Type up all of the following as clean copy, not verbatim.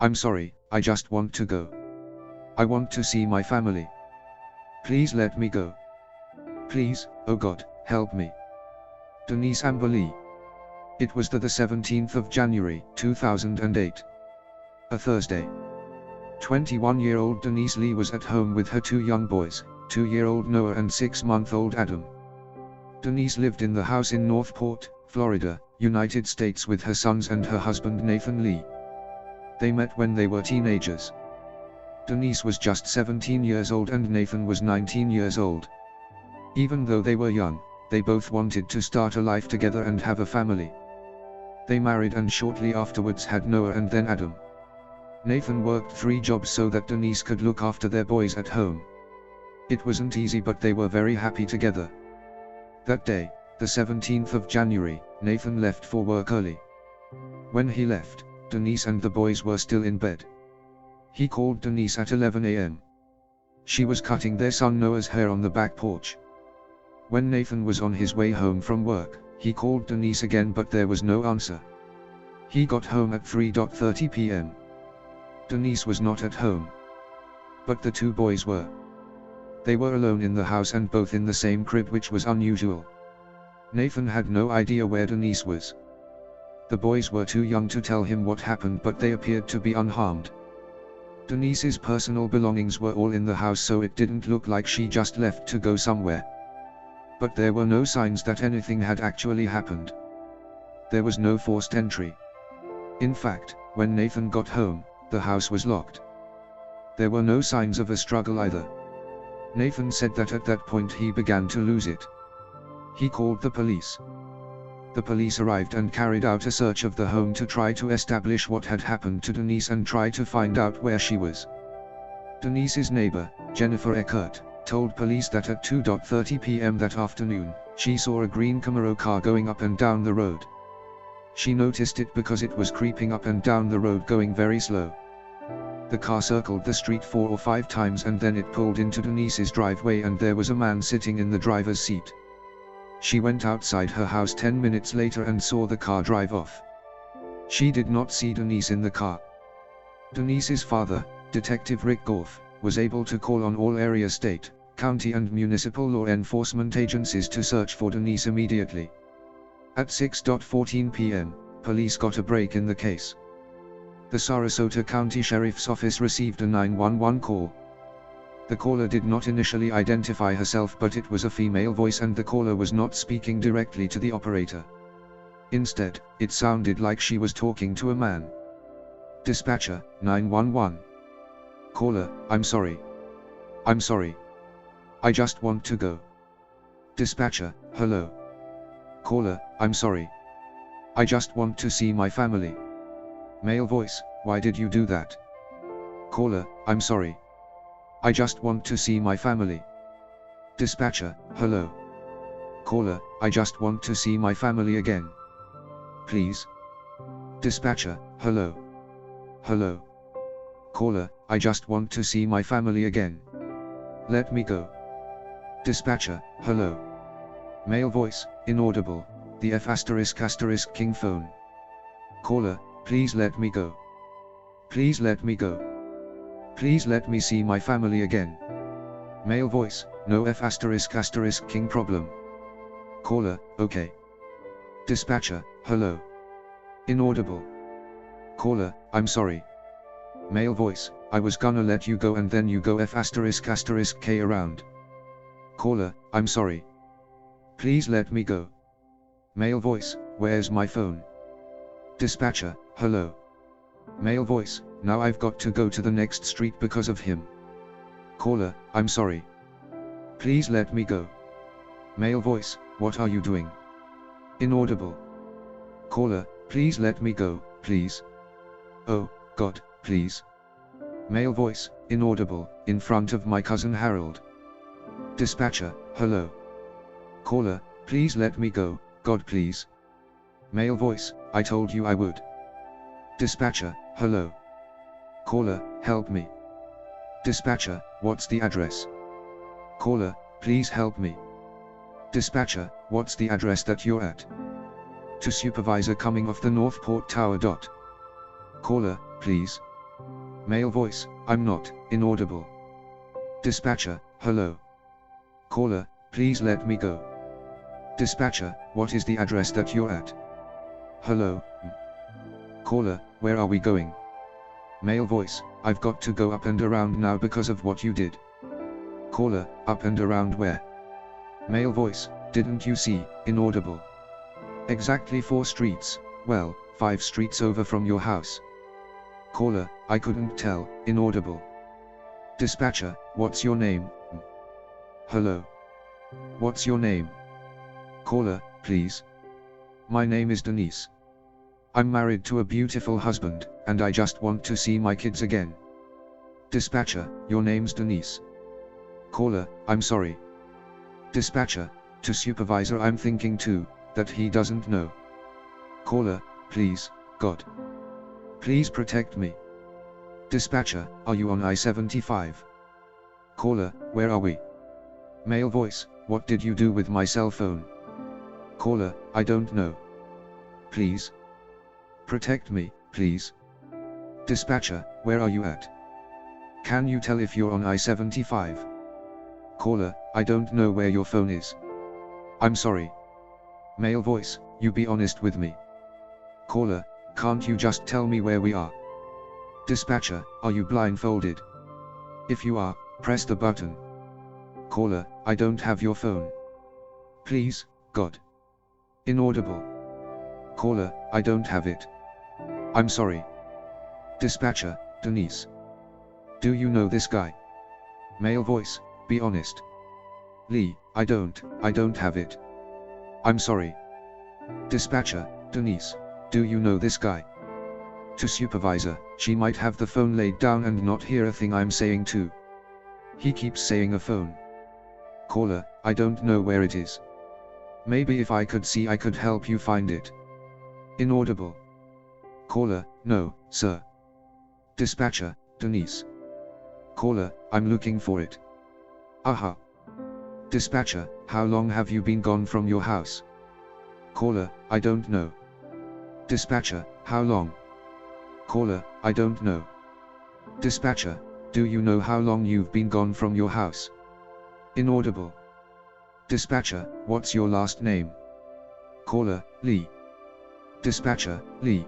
I'm sorry, I just want to go. I want to see my family. Please let me go. Please, oh God, help me. Denise Amber Lee. It was the 17th of January, 2008. A Thursday. 21-year-old Denise Lee was at home with her two young boys, 2-year-old Noah and 6-month-old Adam. Denise lived in the house in Northport, Florida, United States with her sons and her husband Nathan Lee. They met when they were teenagers. Denise was just 17 years old and Nathan was 19 years old. Even though they were young, they both wanted to start a life together and have a family. They married and shortly afterwards had Noah and then Adam. Nathan worked 3 jobs so that Denise could look after their boys at home. It wasn't easy, but they were very happy together. That day, the 17th of January, Nathan left for work early. When he left, Denise and the boys were still in bed. He called Denise at 11 a.m. She was cutting their son Noah's hair on the back porch. When Nathan was on his way home from work, he called Denise again, but there was no answer. He got home at 3:30 p.m. Denise was not at home. But the two boys were. They were alone in the house and both in the same crib, which was unusual. Nathan had no idea where Denise was. The boys were too young to tell him what happened, but they appeared to be unharmed. Denise's personal belongings were all in the house, so it didn't look like she just left to go somewhere. But there were no signs that anything had actually happened. There was no forced entry. In fact, when Nathan got home, the house was locked. There were no signs of a struggle either. Nathan said that at that point he began to lose it. He called the police. The police arrived and carried out a search of the home to try to establish what had happened to Denise and try to find out where she was. Denise's neighbor, Jennifer Eckert, told police that at 2:30 p.m. that afternoon, she saw a green Camaro car going up and down the road. She noticed it because it was creeping up and down the road going very slow. The car circled the street 4 or 5 times and then it pulled into Denise's driveway and there was a man sitting in the driver's seat. She went outside her house 10 minutes later and saw the car drive off. She did not see Denise in the car. Denise's father, Detective Rick Goff, was able to call on all area state, county and municipal law enforcement agencies to search for Denise immediately. At 6:14 p.m., police got a break in the case. The Sarasota County Sheriff's Office received a 911 call. The caller did not initially identify herself, but it was a female voice and the caller was not speaking directly to the operator. Instead, it sounded like she was talking to a man. Dispatcher, 911. Caller, I'm sorry. I'm sorry. I just want to go. Dispatcher, hello. Caller, I'm sorry. I just want to see my family. Male voice, why did you do that? Caller, I'm sorry. I just want to see my family. Dispatcher, hello. Caller, I just want to see my family again. Please. Dispatcher, hello. Hello. Caller, I just want to see my family again. Let me go. Dispatcher, hello. Male voice, inaudible, the F*** king phone. Caller, please let me go. Please let me go. Please let me see my family again. Male voice, no F*** king problem. Caller, okay. Dispatcher, hello. Inaudible. Caller, I'm sorry. Male voice, I was gonna let you go and then you go F*** around. Caller, I'm sorry. Please let me go. Male voice, where's my phone? Dispatcher, hello. Male voice, now I've got to go to the next street because of him. Caller, I'm sorry. Please let me go. Male voice, what are you doing? Inaudible. Caller, please let me go, please. Oh, God, please. Male voice, inaudible, in front of my cousin Harold. Dispatcher, hello. Caller, please let me go, God please. Male voice, I told you I would. Dispatcher, hello. Caller, help me. Dispatcher, what's the address? Caller, please help me. Dispatcher, what's the address that you're at? To supervisor coming off the Northport Tower. Caller, please. Male voice, I'm not, inaudible. Dispatcher, hello. Caller, please let me go. Dispatcher, what is the address that you're at? Hello. Caller, where are we going? Male voice, I've got to go up and around now because of what you did. Caller, up and around where? Male voice, didn't you see, inaudible. Exactly 4 streets, well, 5 streets over from your house. Caller, I couldn't tell, inaudible. Dispatcher, what's your name? Hello. What's your name? Caller, please. My name is Denise. I'm married to a beautiful husband, and I just want to see my kids again. Dispatcher, your name's Denise. Caller, I'm sorry. Dispatcher, to supervisor, I'm thinking too, that he doesn't know. Caller, please, God. Please protect me. Dispatcher, are you on I-75? Caller, where are we? Male voice, what did you do with my cell phone? Caller, I don't know. Please. Protect me, please. Dispatcher, where are you at? Can you tell if you're on I-75? Caller, I don't know where your phone is. I'm sorry. Male voice, you be honest with me. Caller, can't you just tell me where we are? Dispatcher, are you blindfolded? If you are, press the button. Caller, I don't have your phone. Please, God. Inaudible. Caller, I don't have it. I'm sorry. Dispatcher, Denise. Do you know this guy? Male voice, be honest. Lee, I don't have it. I'm sorry. Dispatcher, Denise, do you know this guy? To supervisor, she might have the phone laid down and not hear a thing I'm saying too. He keeps saying a phone. Caller, I don't know where it is. Maybe if I could see I could help you find it. Inaudible. Caller, no, sir. Dispatcher, Denise. Caller, I'm looking for it. Aha. Dispatcher, how long have you been gone from your house? Caller, I don't know. Dispatcher, how long? Caller, I don't know. Dispatcher, do you know how long you've been gone from your house? Inaudible. Dispatcher, what's your last name? Caller, Lee. Dispatcher, Lee.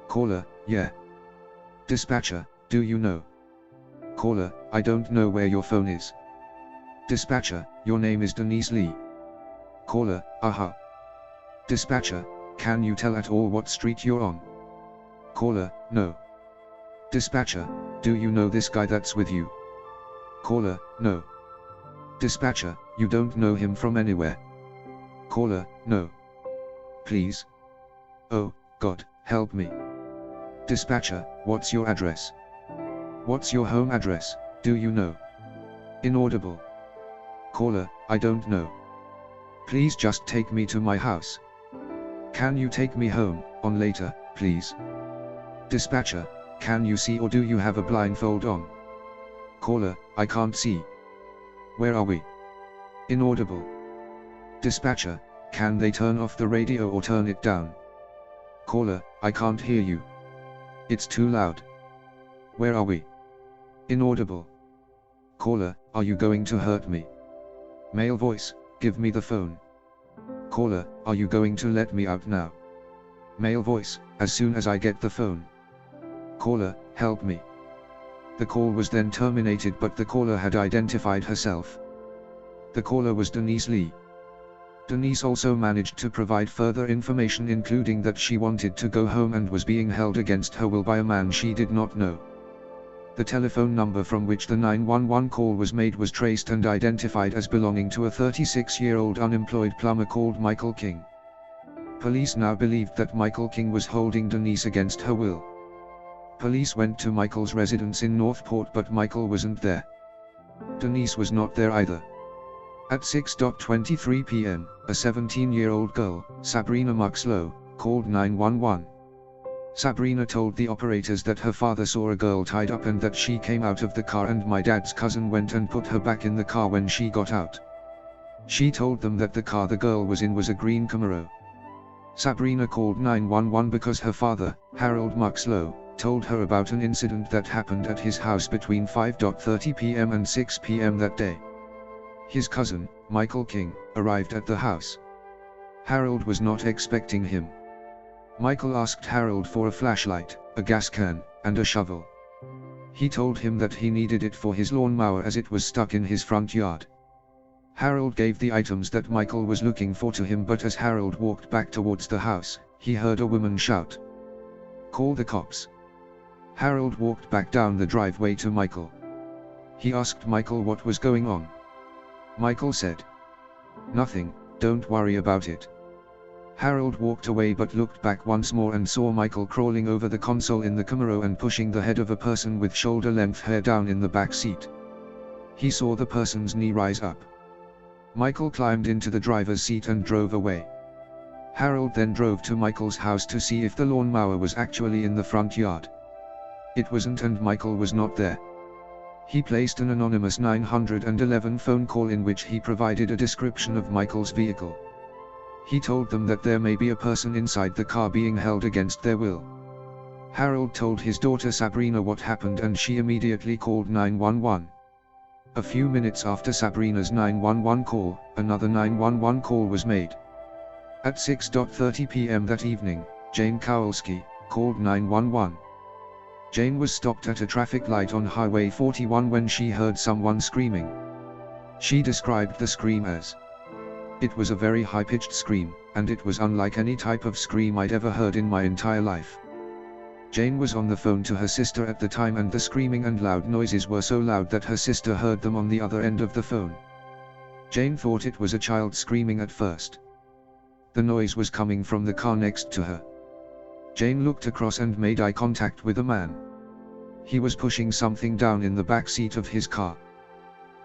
Caller, yeah. Dispatcher, do you know? Caller, I don't know where your phone is. Dispatcher, your name is Denise Lee. Caller, aha. Dispatcher, can you tell at all what street you're on? Caller, no. Dispatcher, do you know this guy that's with you? Caller, no. Dispatcher, you don't know him from anywhere? Caller, no. Please. Oh, God, help me. Dispatcher, what's your address? What's your home address, do you know? Inaudible. Caller, I don't know. Please just take me to my house. Can you take me home, on later, please? Dispatcher, can you see or do you have a blindfold on? Caller, I can't see. Where are we? Inaudible. Dispatcher, can they turn off the radio or turn it down? Caller, I can't hear you. It's too loud. Where are we? Inaudible. Caller, are you going to hurt me? Male voice, give me the phone. Caller, are you going to let me out now? Male voice, as soon as I get the phone. Caller, help me. The call was then terminated, but the caller had identified herself. The caller was Denise Lee. Denise also managed to provide further information, including that she wanted to go home and was being held against her will by a man she did not know. The telephone number from which the 911 call was made was traced and identified as belonging to a 36-year-old unemployed plumber called Michael King. Police now believed that Michael King was holding Denise against her will. Police went to Michael's residence in Northport, but Michael wasn't there. Denise was not there either. At 6:23 p.m., a 17-year-old girl, Sabrina Muxlow, called 911. Sabrina told the operators that her father saw a girl tied up and that she came out of the car, and my dad's cousin went and put her back in the car when she got out. She told them that the car the girl was in was a green Camaro. Sabrina called 911 because her father, Harold Muxlow, told her about an incident that happened at his house between 5:30 p.m. and 6 p.m. that day. His cousin, Michael King, arrived at the house. Harold was not expecting him. Michael asked Harold for a flashlight, a gas can, and a shovel. He told him that he needed it for his lawnmower as it was stuck in his front yard. Harold gave the items that Michael was looking for to him, but as Harold walked back towards the house, he heard a woman shout, "Call the cops." Harold walked back down the driveway to Michael. He asked Michael what was going on. Michael said, "Nothing, don't worry about it." Harold walked away but looked back once more and saw Michael crawling over the console in the Camaro and pushing the head of a person with shoulder-length hair down in the back seat. He saw the person's knee rise up. Michael climbed into the driver's seat and drove away. Harold then drove to Michael's house to see if the lawnmower was actually in the front yard. It wasn't, and Michael was not there. He placed an anonymous 911 phone call in which he provided a description of Michael's vehicle. He told them that there may be a person inside the car being held against their will. Harold told his daughter Sabrina what happened and she immediately called 911. A few minutes after Sabrina's 911 call, another 911 call was made. At 6:30 p.m. that evening, Jane Kowalski called 911. Jane was stopped at a traffic light on Highway 41 when she heard someone screaming. She described the scream as, "It was a very high-pitched scream, and it was unlike any type of scream I'd ever heard in my entire life." Jane was on the phone to her sister at the time, and the screaming and loud noises were so loud that her sister heard them on the other end of the phone. Jane thought it was a child screaming at first. The noise was coming from the car next to her. Jane looked across and made eye contact with a man. He was pushing something down in the back seat of his car.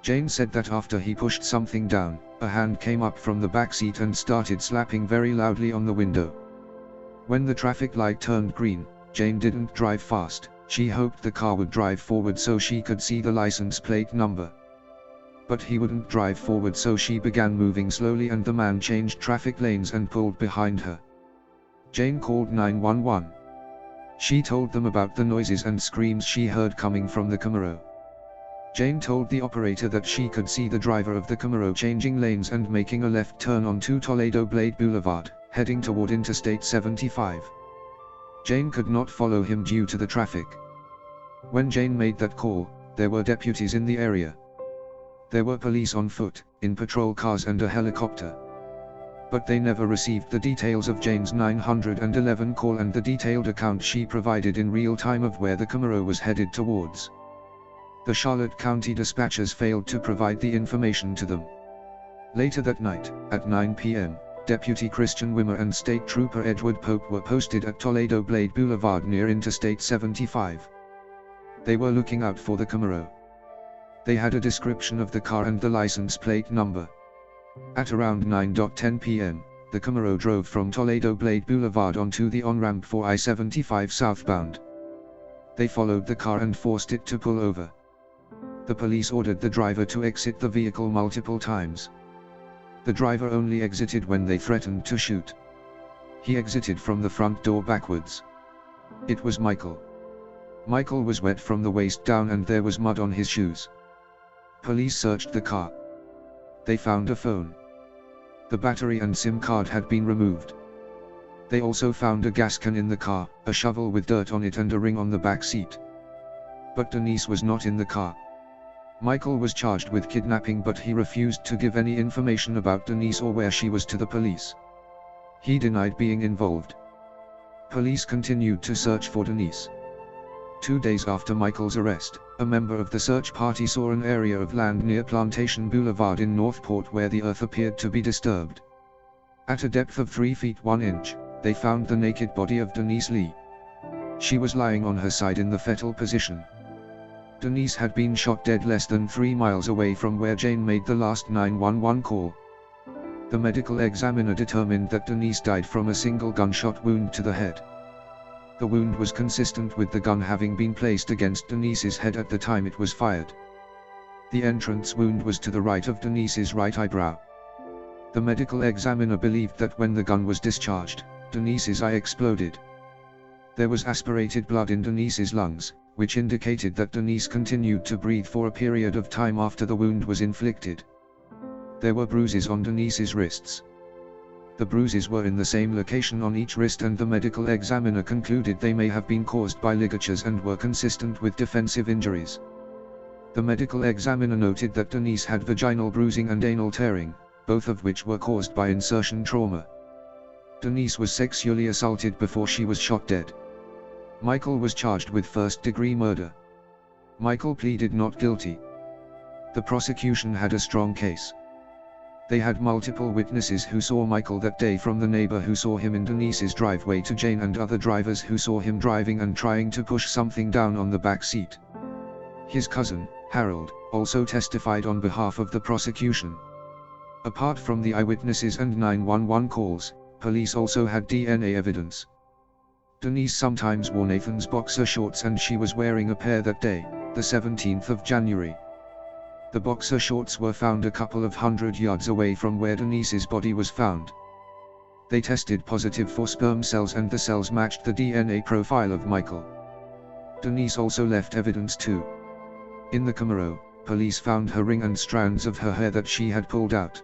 Jane said that after he pushed something down, a hand came up from the back seat and started slapping very loudly on the window. When the traffic light turned green, Jane didn't drive fast. She hoped the car would drive forward so she could see the license plate number. But he wouldn't drive forward, so she began moving slowly and the man changed traffic lanes and pulled behind her. Jane called 911. She told them about the noises and screams she heard coming from the Camaro. Jane told the operator that she could see the driver of the Camaro changing lanes and making a left turn onto Toledo Blade Boulevard, heading toward Interstate 75. Jane could not follow him due to the traffic. When Jane made that call, there were deputies in the area. There were police on foot, in patrol cars and a helicopter. But they never received the details of Jane's 911 call and the detailed account she provided in real time of where the Camaro was headed towards. The Charlotte County dispatchers failed to provide the information to them. Later that night, at 9 p.m., Deputy Christian Wimmer and State Trooper Edward Pope were posted at Toledo Blade Boulevard near Interstate 75. They were looking out for the Camaro. They had a description of the car and the license plate number. At around 9:10 p.m., the Camaro drove from Toledo Blade Boulevard onto the on-ramp for I-75 southbound. They followed the car and forced it to pull over. The police ordered the driver to exit the vehicle multiple times. The driver only exited when they threatened to shoot. He exited from the front door backwards. It was Michael. Michael was wet from the waist down and there was mud on his shoes. Police searched the car. They found a phone. The battery and SIM card had been removed. They also found a gas can in the car, a shovel with dirt on it and a ring on the back seat. But Denise was not in the car. Michael was charged with kidnapping, but he refused to give any information about Denise or where she was to the police. He denied being involved. Police continued to search for Denise. 2 days after Michael's arrest, a member of the search party saw an area of land near Plantation Boulevard in Northport where the earth appeared to be disturbed. At a depth of 3 feet 1 inch, they found the naked body of Denise Lee. She was lying on her side in the fetal position. Denise had been shot dead less than 3 miles away from where Jane made the last 911 call. The medical examiner determined that Denise died from a single gunshot wound to the head. The wound was consistent with the gun having been placed against Denise's head at the time it was fired. The entrance wound was to the right of Denise's right eyebrow. The medical examiner believed that when the gun was discharged, Denise's eye exploded. There was aspirated blood in Denise's lungs, which indicated that Denise continued to breathe for a period of time after the wound was inflicted. There were bruises on Denise's wrists. The bruises were in the same location on each wrist, and the medical examiner concluded they may have been caused by ligatures and were consistent with defensive injuries. The medical examiner noted that Denise had vaginal bruising and anal tearing, both of which were caused by insertion trauma. Denise was sexually assaulted before she was shot dead. Michael was charged with first-degree murder. Michael pleaded not guilty. The prosecution had a strong case. They had multiple witnesses who saw Michael that day, from the neighbor who saw him in Denise's driveway to Jane and other drivers who saw him driving and trying to push something down on the back seat. His cousin, Harold, also testified on behalf of the prosecution. Apart from the eyewitnesses and 911 calls, police also had DNA evidence. Denise sometimes wore Nathan's boxer shorts, and she was wearing a pair that day, the 17th of January. The boxer shorts were found a couple of 100 yards away from where Denise's body was found. They tested positive for sperm cells, and the cells matched the DNA profile of Michael. Denise also left evidence too. In the Camaro, police found her ring and strands of her hair that she had pulled out.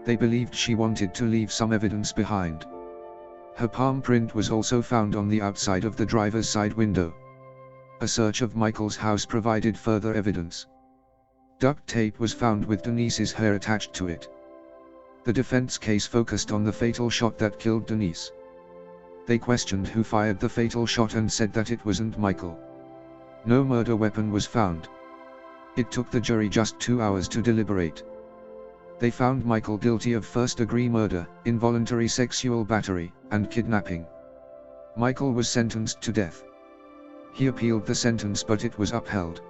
They believed she wanted to leave some evidence behind. Her palm print was also found on the outside of the driver's side window. A search of Michael's house provided further evidence. Duct tape was found with Denise's hair attached to it. The defense case focused on the fatal shot that killed Denise. They questioned who fired the fatal shot and said that it wasn't Michael. No murder weapon was found. It took the jury just 2 hours to deliberate. They found Michael guilty of first-degree murder, involuntary sexual battery, and kidnapping. Michael was sentenced to death. He appealed the sentence, but it was upheld.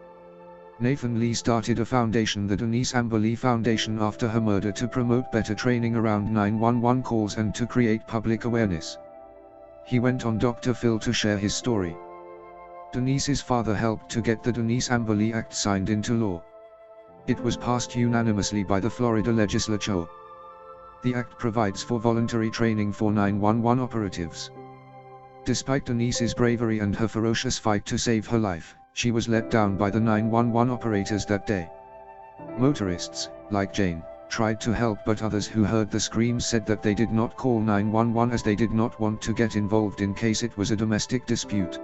Nathan Lee started a foundation, the Denise Amber Lee Foundation, after her murder to promote better training around 911 calls and to create public awareness. He went on Dr. Phil to share his story. Denise's father helped to get the Denise Amber Lee Act signed into law. It was passed unanimously by the Florida legislature. The act provides for voluntary training for 911 operatives. Despite Denise's bravery and her ferocious fight to save her life, she was let down by the 911 operators that day. Motorists, like Jane, tried to help, but others who heard the screams said that they did not call 911 as they did not want to get involved in case it was a domestic dispute.